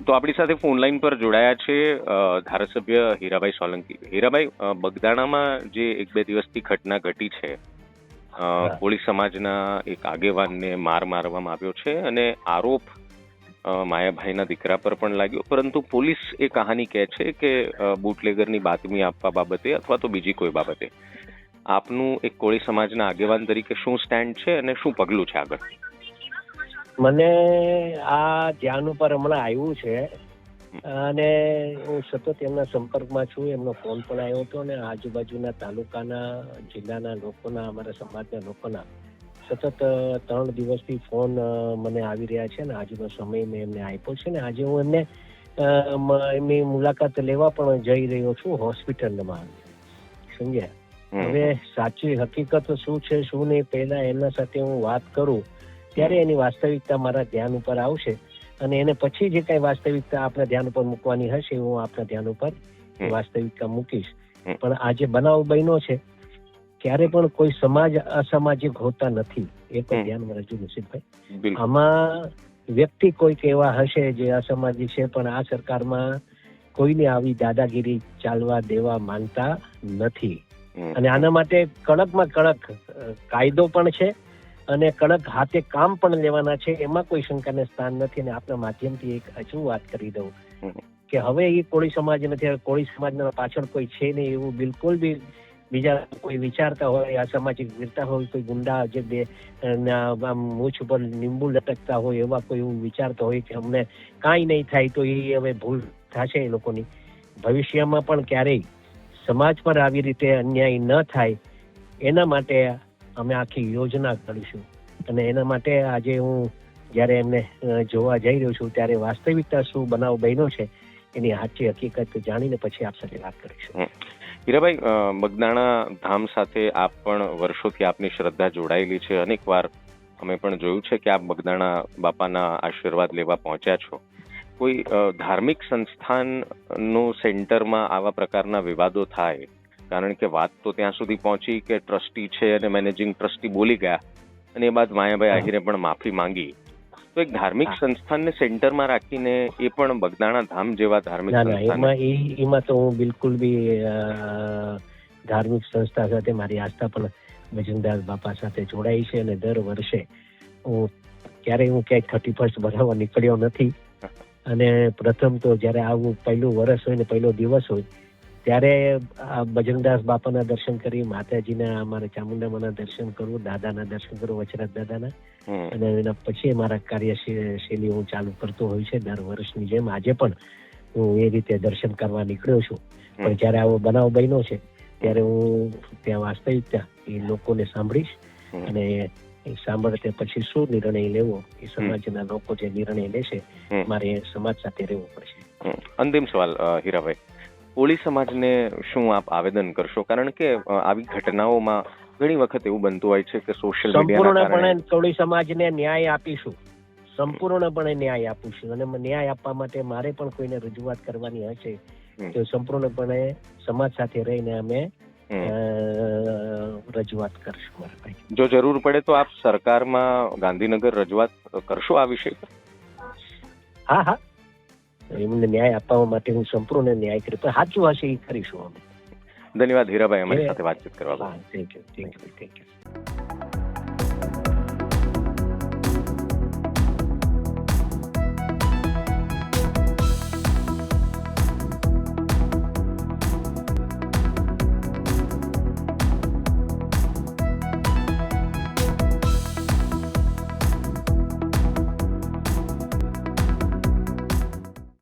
તો આપણી સાથે ફોન લાઈન પર જોડાયા છે ધારાસભ્ય હીરાભાઈ સોલંકી. હીરાભાઈ, બગદાણામાં જે 1-2 દિવસથી ઘટના ઘટી છે, કોળી સમાજના એક આગેવાનને મારવામાં આવ્યો છે અને આરોપ માયાભાઈના દીકરા પર પણ લાગ્યો, પરંતુ પોલીસ એ કહાની કહે છે કે બુટલેગરની બાતમી આપવા બાબતે અથવા તો બીજી કોઈ બાબતે. આપનું એક કોળી સમાજના આગેવાન તરીકે શું સ્ટેન્ડ છે અને શું પગલું છે આગળ? મને આ ધ્યાન ઉપર હમણાં આવ્યું છે અને હું સતત એમના સંપર્કમાં છું. એમનો ફોન પણ આવ્યો હતો અને આજુબાજુના તાલુકાના, જિલ્લાના લોકોના, અમારા સમાજના લોકોના સતત 3 દિવસથી ફોન મને આવી રહ્યા છે અને આજનો સમય મેં એમને આપ્યો છે ને આજે હું એમને એમની મુલાકાત લેવા પણ જઈ રહ્યો છું હોસ્પિટલમાં. સમજ્યા? હવે સાચી હકીકત શું છે શું નહીં પહેલા એમના સાથે હું વાત કરું ત્યારે એની વાસ્તવિકતા મારા ધ્યાન ઉપર આવશે અને એને પછી જે કઈ વાસ્તવિકતા આપણા ધ્યાન ઉપર મૂકવાની હશે હું આપણા ધ્યાન ઉપર વાસ્તવિકતા મૂકીશ. પણ આજે બનાવ બન્યો છે ક્યારે પણ કોઈ સમાજ અસામાજિક હોતા નથી, એ પણ ધ્યાનમાં રજૂ નસીબભાઈ. આમાં વ્યક્તિ કોઈક એવા હશે જે અસામાજિક છે, પણ આ સરકારમાં કોઈને આવી દાદાગીરી ચાલવા દેવા માંગતા નથી અને આના માટે કડકમાં કડક કાયદો પણ છે અને કડક હાથે કામ પણ લેવાના છે, એમાં કોઈ શંકાને સ્થાન નથી. અને આપના માધ્યમથી એક હજુ વાત કરી દઉં કે હવે એ કોળી સમાજ નથી, કોળી સમાજના પાછળ કોઈ છે નહીં એવું બિલકુલ બી બીજા કોઈ વિચારતા હોય, અસામાજિક વીરતા હોય, કોઈ ગુંડા જે મૂછ ઉપર લીંબુ લટકતા હોય એવા કોઈ એવું વિચારતા હોય કે અમને કાંઈ નહીં થાય તો એ હવે ભૂલ થશે એ લોકોની. ભવિષ્યમાં પણ ક્યારેય સમાજ પર આવી રીતે અન્યાય ન થાય એના માટે અમે આખી યોજના કરીશું અને એના માટે આજે હું જ્યારે એમને જોવા જઈ રહ્યો છું ત્યારે વાસ્તવિકતા શું બનાવ બન્યો છે એની સાચી હકીકત જાણીને પછી આપ સાથે વાત કરીશું. હીરાભાઈ, બગદાણા ધામ સાથે આપ પણ વર્ષોથી આપની શ્રદ્ધા જોડાયેલી છે. અનેક વાર અમે પણ જોયું છે કે આપ બગદાણા બાપાના આશીર્વાદ લેવા પહોંચ્યા છો. કોઈ ધાર્મિક સંસ્થાનનું સેન્ટરમાં આવા પ્રકારના વિવાદો થાય, કારણ કે વાત તો ત્યાં સુધી પહોંચી કે ટ્રસ્ટી છે અને મેનેજિંગ ટ્રસ્ટી બોલી ગયા અને એ બાદ માયાભાઈ આહિરે પણ માફી માંગી, તો એક ધાર્મિક સંસ્થાનને સેન્ટરમાં રાખીને એ પણ બગદાણા ધામ જેવા ધાર્મિક એમાં તો હું બિલકુલ બી ધાર્મિક સંસ્થા સાથે મારી આસ્થા પણ બજરંગદાસ બાપા સાથે જોડાઈ છે અને દર વર્ષે હું ક્યાંય 31st ભરાવા નીકળ્યો નથી. અને પ્રથમ તો જ્યારે આવું પહેલું વર્ષ હોય ને પહેલો દિવસ હોય ત્યારે બજરંગદાસ બાપાના દર્શન કરી, માતાજીના અમારા ચામુંડામાના દર્શન કરું, દાદાના દર્શન કરું, વચરાજ દાદાના, અને એના પછી મારા કાર્યશૈલી હું ચાલુ કરતો હોય છે દર વર્ષની જેમ. આજે પણ હું એ રીતે દર્શન કરવા નીકળ્યો છું. પણ જ્યારે આવો બનાવ બન્યો છે ત્યારે હું ત્યાં વાસ્તવિકતા એ લોકોને સાંભળીશ અને એ સાંભળતે પછી શું નિર્ણય લેવો એ સમાજના લોકો જે નિર્ણય લેશે મારે સમાજ સાથે રહેવું પડશે. અંતિમ સવાલ હીરાભાઈ, કોળી સમાજને શું આપ આવેદન કરશો? કારણ કે આવી ઘટનાઓમાં ઘણી વખત એવું બનતું હોય છે કે સોશિયલ મીડિયા સંપૂર્ણપણે કોળી સમાજને ન્યાય આપીશું, સંપૂર્ણપણે ન્યાય આપીશું અને ન્યાય આપવા માટે મારે પણ કોઈને રજૂઆત કરવાની હશે તો સંપૂર્ણપણે સમાજ સાથે રહીને અમે રજૂઆત કરશું. મારા ભાઈ, જો જરૂર પડે તો આપ સરકારમાં ગાંધીનગર રજૂઆત કરશો આ વિષય પર? હા, એમને ન્યાય આપવા માટે હું સંપૂર્ણ ન્યાય કરી, પણ સાચું હશે એ કરીશું અમે. ધન્યવાદ હીરાભાઈ, અમારી સાથે વાતચીત કરવા. Thank you.